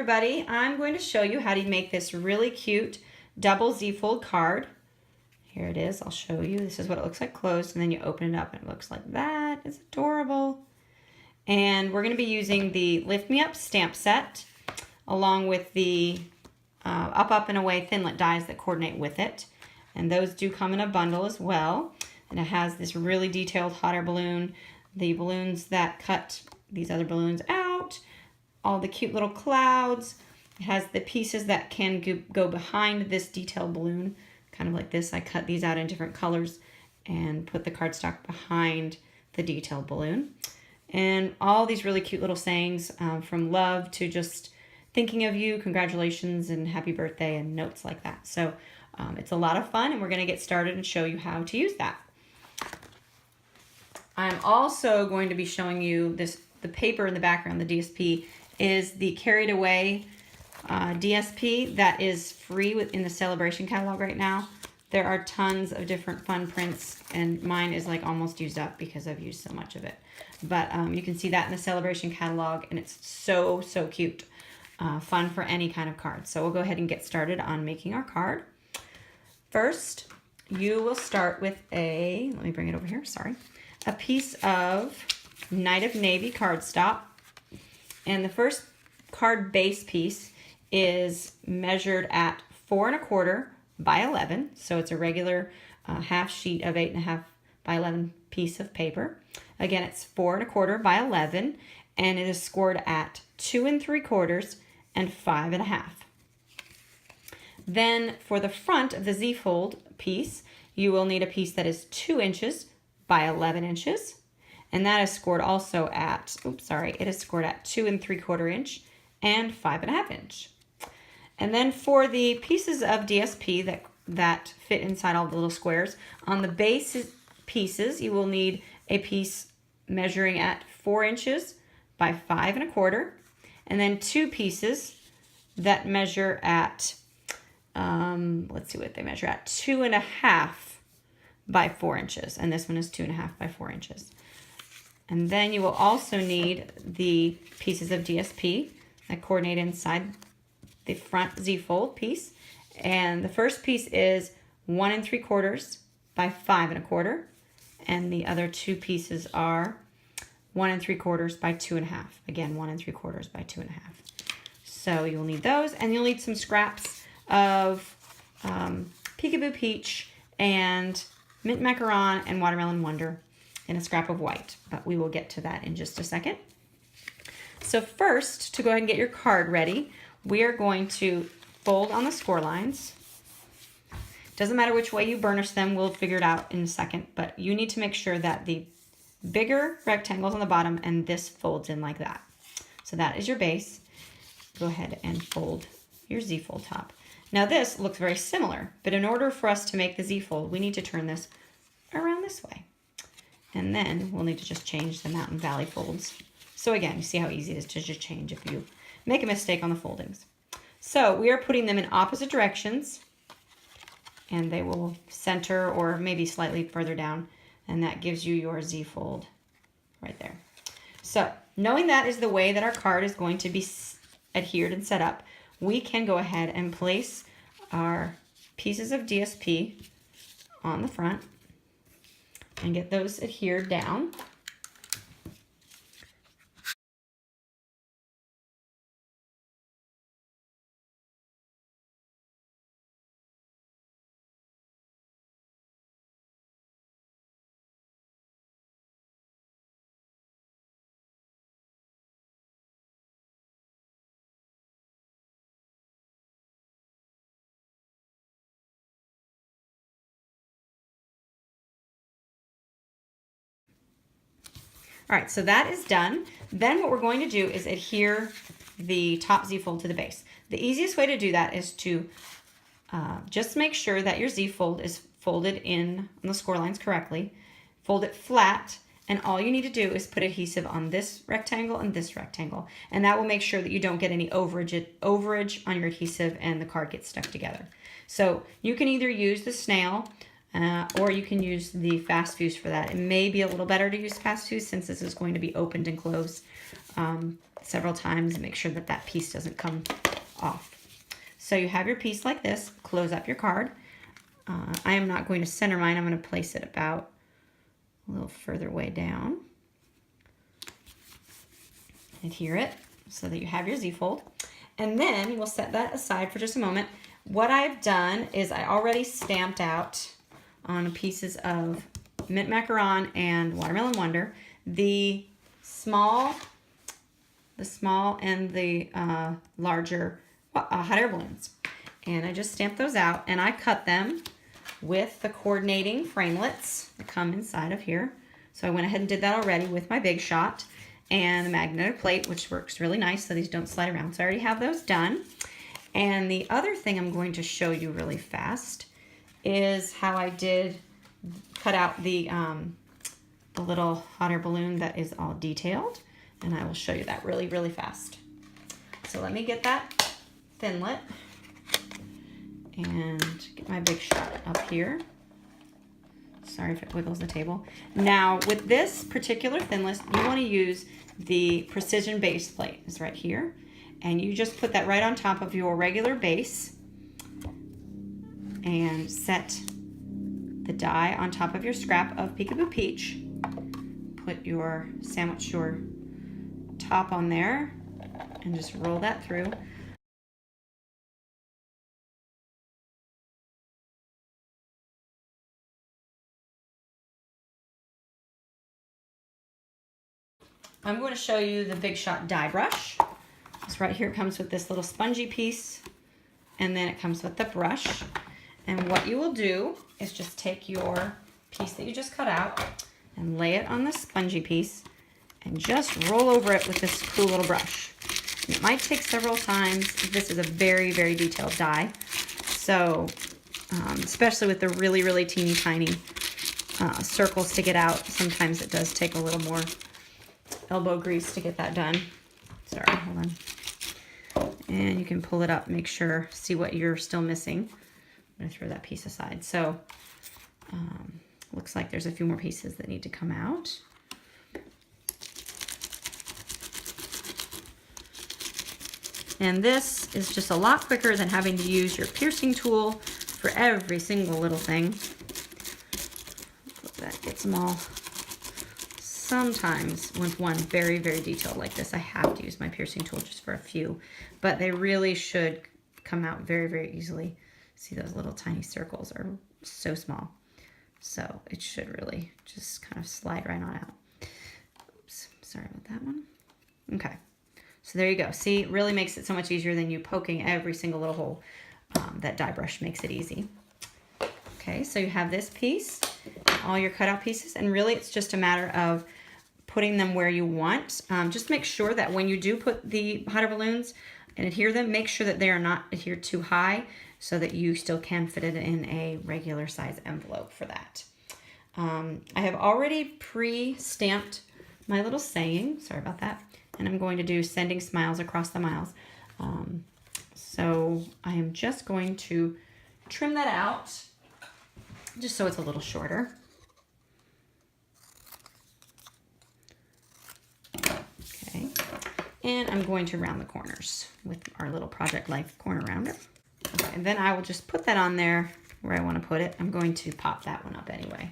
everybody. I'm going to show you how to make this really cute double Z-fold card. Here it is. I'll show you. This is what it looks like closed, and then you open it up and it looks like that. It's adorable. And we're going to be using the Lift Me Up stamp set along with the Up, Up, and Away Thinlit dies that coordinate with it. And those do come in a bundle as well. And it has this really detailed hot air balloon, the balloons that cut these other balloons out, all the cute little clouds. It has the pieces that can go behind this detailed balloon, kind of like this. I cut these out in different colors and put the cardstock behind the detailed balloon. And all these really cute little sayings from love to just thinking of you, congratulations, and happy birthday, and notes like that. So it's a lot of fun, and we're going to get started and show you how to use that. I'm also going to be showing you the paper in the background, the DSP, is the Carried Away DSP that is free in the Celebration catalog right now. There are tons of different fun prints, and mine is like almost used up because I've used so much of it. But you can see that in the Celebration catalog, and it's so, so cute. Fun for any kind of card. So we'll go ahead and get started on making our card. First, you will start with let me bring it over here, sorry. A piece of Night of Navy cardstock. And the first card base piece is measured at 4 1/4 by 11. So it's a regular half sheet of 8 1/2 by 11 piece of paper. Again, it's 4 1/4 by 11, and it is scored at 2 3/4 and 5 1/2. Then for the front of the Z-fold piece, you will need a piece that is 2 inches by 11 inches. And that is scored also at, it is scored at 2 3/4 inch and 5 1/2 inch. And then for the pieces of DSP that fit inside all the little squares, on the base pieces, you will need a piece measuring at 4 inches by 5 1/4, and then 2 pieces that measure at, let's see what they measure at, 2 1/2 by 4 inches. And this one is 2 1/2 by 4 inches. And then you will also need the pieces of DSP that coordinate inside the front Z-fold piece. And the first piece is 1 3/4 by 5 1/4. And the other 2 pieces are 1 3/4 by 2 1/2. Again, 1 3/4 by 2 1/2. So you'll need those, and you'll need some scraps of Peekaboo Peach and Mint Macaron and Watermelon Wonder and a scrap of white, but we will get to that in just a second. So first, to go ahead and get your card ready, we are going to fold on the score lines. Doesn't matter which way you burnish them, we'll figure it out in a second, but you need to make sure that the bigger rectangles on the bottom and this folds in like that. So that is your base. Go ahead and fold your Z-fold top. Now this looks very similar, but in order for us to make the Z-fold, we need to turn this around this way. And then we'll need to just change the Mountain Valley folds. So again, you see how easy it is to just change if you make a mistake on the foldings. So we are putting them in opposite directions, and they will center or maybe slightly further down, and that gives you your Z-fold right there. So knowing that is the way that our card is going to be adhered and set up, we can go ahead and place our pieces of DSP on the front and get those adhered down. All right, so that is done. Then what we're going to do is adhere the top Z-fold to the base. The easiest way to do that is to just make sure that your Z-fold is folded in on the score lines correctly. Fold it flat, and all you need to do is put adhesive on this rectangle and this rectangle. And that will make sure that you don't get any overage on your adhesive and the card gets stuck together. So you can either use the snail or you can use the fast fuse for that. It may be a little better to use fast fuse since this is going to be opened and closed several times. Make sure that that piece doesn't come off. So you have your piece like this. Close up your card. I am not going to center mine. I'm going to place it about a little further way down. Adhere it so that you have your Z-fold. And then we'll set that aside for just a moment. What I've done is I already stamped out on pieces of mint macaron and watermelon wonder the small and the larger hot air balloons. And I just stamped those out and I cut them with the coordinating framelits that come inside of here. So I went ahead and did that already with my Big Shot and the magnetic plate, which works really nice so these don't slide around. So I already have those done. And the other thing I'm going to show you really fast is how I did cut out the little hot air balloon that is all detailed. And I will show you that really, really fast. So let me get that Thinlit and get my Big Shot up here. Sorry if it wiggles the table. Now with this particular Thinlist, you want to use the precision base plate. It's right here. And you just put that right on top of your regular base and set the die on top of your scrap of Peekaboo Peach. Put your sandwich your top on there and just roll that through. I'm going to show you the Big Shot die brush. It's right here. It comes with this little spongy piece and then it comes with the brush. And what you will do is just take your piece that you just cut out and lay it on the spongy piece and just roll over it with this cool little brush. And it might take several times. This is a very, very detailed die. So, especially with the really, really teeny tiny circles to get out, sometimes it does take a little more elbow grease to get that done. Sorry, hold on. And you can pull it up, make sure, see what you're still missing. I'm gonna throw that piece aside. So, looks like there's a few more pieces that need to come out. And this is just a lot quicker than having to use your piercing tool for every single little thing. That gets them all. Sometimes with one very, very detailed like this, I have to use my piercing tool just for a few, but they really should come out very, very easily. See, those little tiny circles are so small. So it should really just kind of slide right on out. Oops, sorry about that one. Okay, so there you go. See, it really makes it so much easier than you poking every single little hole. That die brush makes it easy. Okay, so you have this piece, all your cutout pieces, and really it's just a matter of putting them where you want. Just make sure that when you do put the hot air balloons and adhere them, make sure that they are not adhered too high so that you still can fit it in a regular size envelope for that. I have already pre-stamped my little saying, sorry about that, and I'm going to do sending smiles across the miles. So I am just going to trim that out just so it's a little shorter. Okay, and I'm going to round the corners with our little Project Life corner rounder. Okay, and then I will just put that on there where I want to put it. I'm going to pop that one up anyway.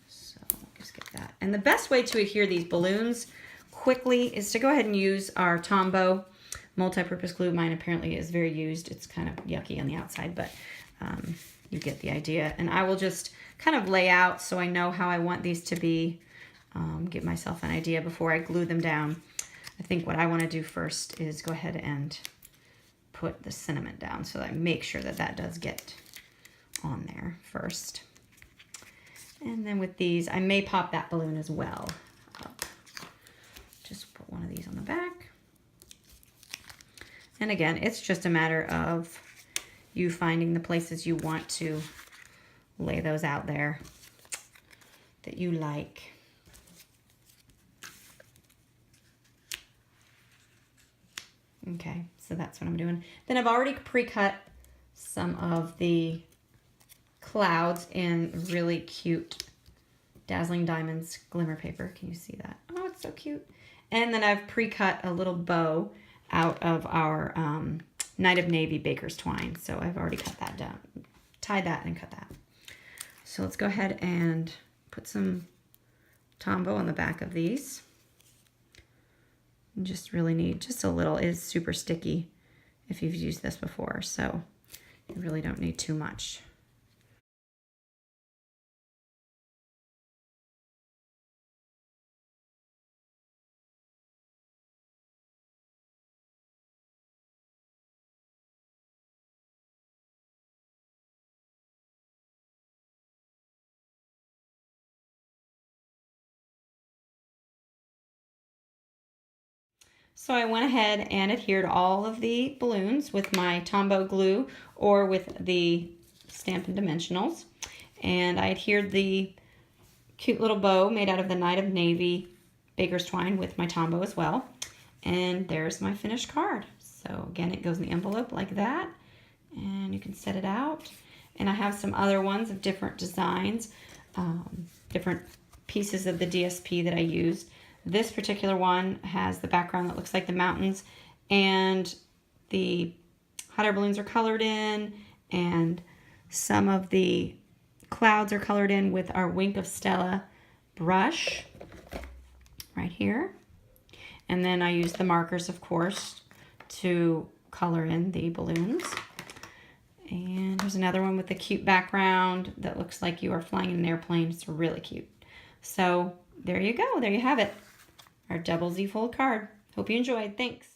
So just get that. And the best way to adhere these balloons quickly is to go ahead and use our Tombow multi-purpose glue. Mine apparently is very used. It's kind of yucky on the outside, but you get the idea. And I will just kind of lay out so I know how I want these to be, give myself an idea before I glue them down. I think what I want to do first is go ahead and put the cinnamon down so that I make sure that that does get on there first. And then with these, I may pop that balloon as well. Just put one of these on the back. And again, it's just a matter of you finding the places you want to lay those out there that you like. Okay, so that's what I'm doing. Then I've already pre-cut some of the clouds in really cute Dazzling Diamonds glimmer paper. Can you see that? Oh, it's so cute. And then I've pre-cut a little bow out of our Night of Navy baker's twine. So I've already cut that down, tied that and cut that. So let's go ahead and put some Tombow on the back of these. You just really need just a little. It is super sticky if you've used this before, so you really don't need too much. So I went ahead and adhered all of the balloons with my Tombow glue or with the Stampin' Dimensionals. And I adhered the cute little bow made out of the Night of Navy baker's twine with my Tombow as well. And there's my finished card. So again, it goes in the envelope like that. And you can set it out. And I have some other ones of different designs, different pieces of the DSP that I used. This particular one has the background that looks like the mountains, and the hot air balloons are colored in, and some of the clouds are colored in with our Wink of Stella brush right here. And then I use the markers, of course, to color in the balloons. And there's another one with a cute background that looks like you are flying in an airplane. It's really cute. So there you go. There you have it. Our double Z fold card. Hope you enjoyed. Thanks.